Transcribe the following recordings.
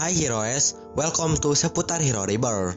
Hai Heroes, welcome to Seputar Hero Rebirth.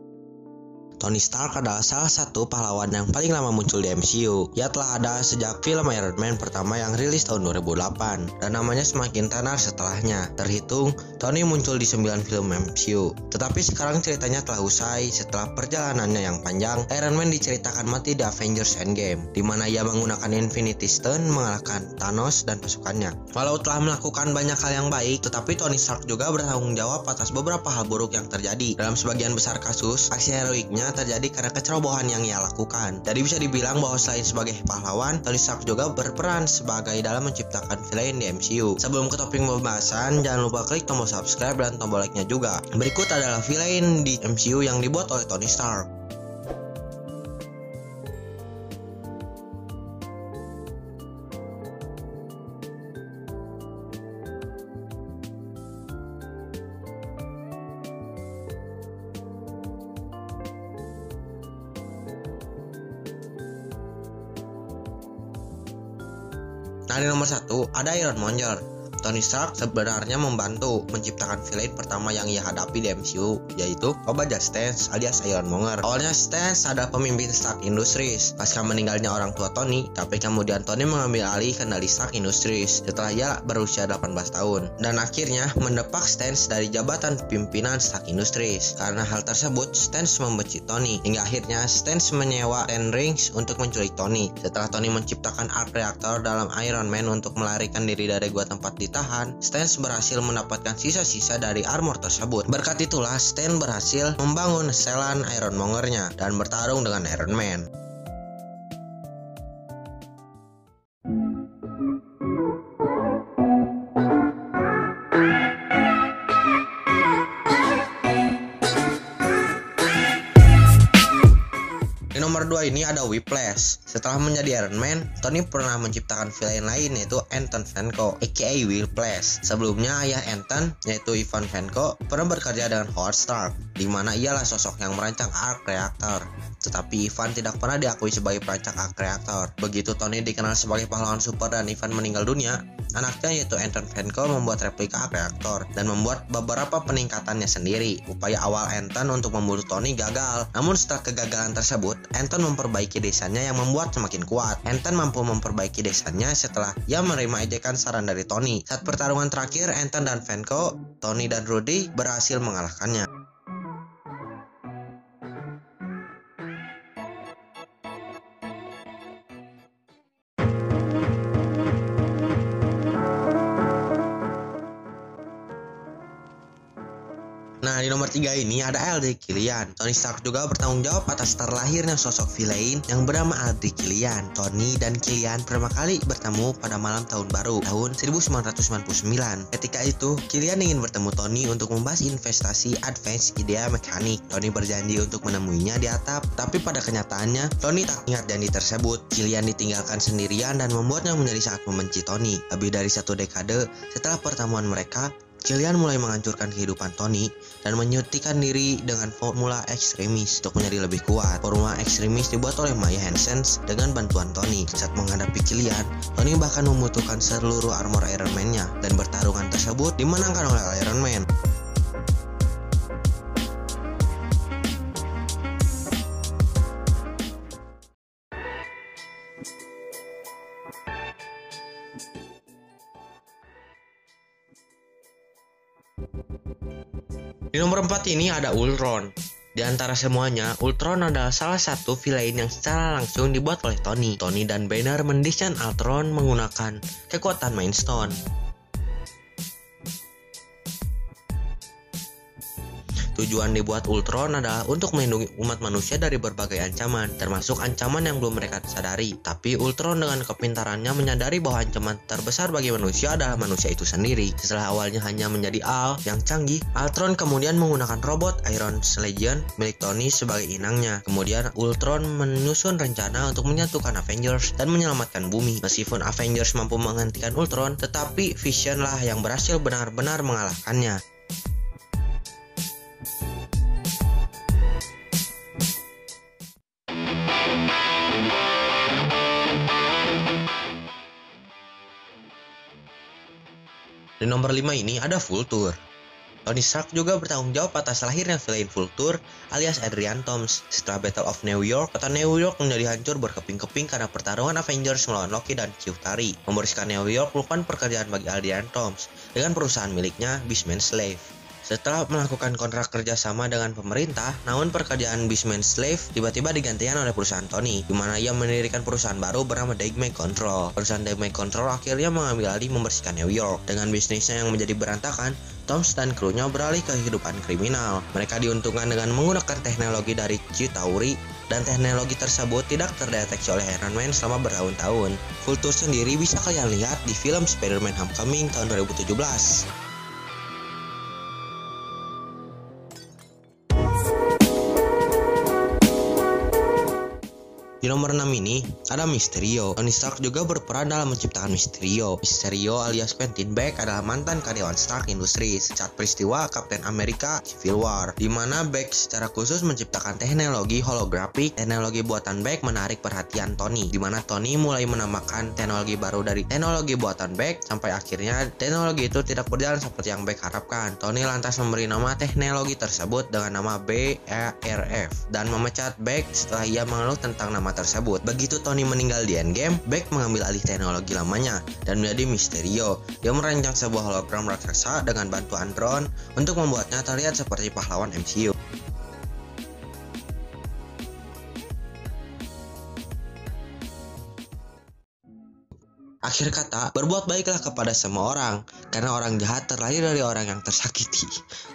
Tony Stark adalah salah satu pahlawan yang paling lama muncul di MCU. Ia telah ada sejak film Iron Man pertama yang rilis tahun 2008 dan namanya semakin tenar setelahnya. Terhitung, Tony muncul di 9 film MCU. Tetapi sekarang ceritanya telah usai setelah perjalanannya yang panjang. Iron Man diceritakan mati di Avengers Endgame, di mana ia menggunakan Infinity Stone mengalahkan Thanos dan pasukannya. Walau telah melakukan banyak hal yang baik, tetapi Tony Stark juga bertanggung jawab atas beberapa hal buruk yang terjadi. Dalam sebagian besar kasus, aksi heroiknya terjadi karena kecerobohan yang ia lakukan. Jadi bisa dibilang bahwa selain sebagai pahlawan, Tony Stark juga berperan sebagai dalam menciptakan villain di MCU. Sebelum ke topik pembahasan, jangan lupa klik tombol subscribe dan tombol like-nya juga. Berikut adalah villain di MCU yang dibuat oleh Tony Stark. Nah, di nomor 1 ada Ironmonger. Tony Stark sebenarnya membantu menciptakan villain pertama yang ia hadapi di MCU, yaitu Obadiah Stane alias Ironmonger. Awalnya Stane adalah pemimpin Stark Industries pasca meninggalnya orang tua Tony, tapi kemudian Tony mengambil alih kendali Stark Industries setelah ia berusia 18 tahun dan akhirnya mendepak Stane dari jabatan pimpinan Stark Industries. Karena hal tersebut, Stane membenci Tony hingga akhirnya Stane menyewa Ten Rings untuk menculik Tony. Setelah Tony menciptakan arc reactor dalam Iron Man untuk melarikan diri dari gua tempat ditahan, Stane berhasil mendapatkan sisa-sisa dari armor tersebut. Berkat itulah Stane berhasil membangun setelan Ironmonger-nya dan bertarung dengan Iron Man. Di nomor 2 ini ada Whiplash. Setelah menjadi Iron Man, Tony pernah menciptakan villain lain yaitu Anton Vanko aka Whiplash. Sebelumnya ayah Anton yaitu Ivan Vanko pernah bekerja dengan Howard Stark, di mana ialah sosok yang merancang arc reactor. Tetapi Ivan tidak pernah diakui sebagai perancang arc reactor. Begitu Tony dikenal sebagai pahlawan super dan Ivan meninggal dunia, anaknya yaitu Anton Vanko membuat replika arc reactor dan membuat beberapa peningkatannya sendiri. Upaya awal Anton untuk membunuh Tony gagal, namun setelah kegagalan tersebut, Anton memperbaiki desainnya yang membuat semakin kuat. Anton mampu memperbaiki desainnya setelah ia menerima ejekan saran dari Tony. Saat pertarungan terakhir Anton dan Vanko, Tony dan Rudy berhasil mengalahkannya. Nah, di nomor 3 ini ada Aldrich Killian. Tony Stark juga bertanggung jawab atas terlahirnya sosok villain yang bernama Aldrich Killian. Tony dan Killian pertama kali bertemu pada malam tahun baru, tahun 1999. Ketika itu, Killian ingin bertemu Tony untuk membahas investasi Advanced Idea Mechanic. Tony berjanji untuk menemuinya di atap, tapi pada kenyataannya, Tony tak ingat janji tersebut. Killian ditinggalkan sendirian dan membuatnya menjadi sangat membenci Tony. Lebih dari 1 dekade setelah pertemuan mereka, Killian mulai menghancurkan kehidupan Tony dan menyuntikkan diri dengan formula ekstremis untuk menjadi lebih kuat. Formula ekstremis dibuat oleh Maya Hansen dengan bantuan Tony. Saat menghadapi Killian, Tony bahkan membutuhkan seluruh armor Iron Man-nya dan pertarungan tersebut dimenangkan oleh Iron Man. Di nomor 4 ini ada Ultron. Di antara semuanya, Ultron adalah salah satu villain yang secara langsung dibuat oleh Tony. Tony dan Banner mendesain Ultron menggunakan kekuatan Mind Stone. Tujuan dibuat Ultron adalah untuk melindungi umat manusia dari berbagai ancaman, termasuk ancaman yang belum mereka sadari. Tapi Ultron dengan kepintarannya menyadari bahwa ancaman terbesar bagi manusia adalah manusia itu sendiri. Setelah awalnya hanya menjadi Al yang canggih, Ultron kemudian menggunakan robot Iron Legion milik Tony sebagai inangnya. Kemudian Ultron menyusun rencana untuk menyatukan Avengers dan menyelamatkan bumi. Meskipun Avengers mampu menghentikan Ultron, tetapi Vision lah yang berhasil benar-benar mengalahkannya. Di nomor 5 ini ada Vulture. Tony Stark juga bertanggung jawab atas lahirnya villain Vulture alias Adrian Toomes. Setelah Battle of New York, kota New York menjadi hancur berkeping-keping karena pertarungan Avengers melawan Loki dan Chitauri. Membersihkan New York merupakan pekerjaan bagi Adrian Toomes dengan perusahaan miliknya Beastman Slave. Setelah melakukan kontrak kerjasama dengan pemerintah, namun pekerjaan Beastman Slave tiba-tiba digantikan oleh perusahaan Tony, di mana ia mendirikan perusahaan baru bernama Dynamite Control. Perusahaan Dynamite Control akhirnya mengambil alih membersihkan New York. Dengan bisnisnya yang menjadi berantakan, Toomes dan krunya beralih ke kehidupan kriminal. Mereka diuntungkan dengan menggunakan teknologi dari Chitauri, dan teknologi tersebut tidak terdeteksi oleh Iron Man selama bertahun-tahun. Vulture sendiri bisa kalian lihat di film Spider-Man Homecoming tahun 2017. Di nomor 6 ini ada Mysterio. Tony Stark juga berperan dalam menciptakan Mysterio. Mysterio alias Quentin Beck adalah mantan karyawan Stark Industries saat peristiwa Captain America Civil War, di mana Beck secara khusus menciptakan teknologi holographic. Teknologi buatan Beck menarik perhatian Tony, di mana Tony mulai menambahkan teknologi baru dari teknologi buatan Beck sampai akhirnya teknologi itu tidak berjalan seperti yang Beck harapkan. Tony lantas memberi nama teknologi tersebut dengan nama BARF dan memecat Beck setelah ia mengeluh tentang nama tersebut. Begitu Tony meninggal di Endgame, Beck mengambil alih teknologi lamanya dan menjadi Mysterio. Dia merancang sebuah hologram raksasa dengan bantuan drone untuk membuatnya terlihat seperti pahlawan MCU. Akhir kata, berbuat baiklah kepada semua orang, karena orang jahat terlahir dari orang yang tersakiti.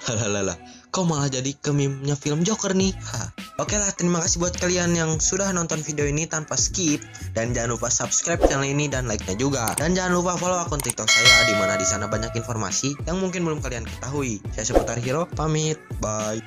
Halalala, kok malah jadi ke meme-nya film Joker nih? Oke lah, terima kasih buat kalian yang sudah nonton video ini tanpa skip, dan jangan lupa subscribe channel ini dan like-nya juga. Dan jangan lupa follow akun TikTok saya, di mana di sana banyak informasi yang mungkin belum kalian ketahui. Saya Seputar Hero, pamit, bye.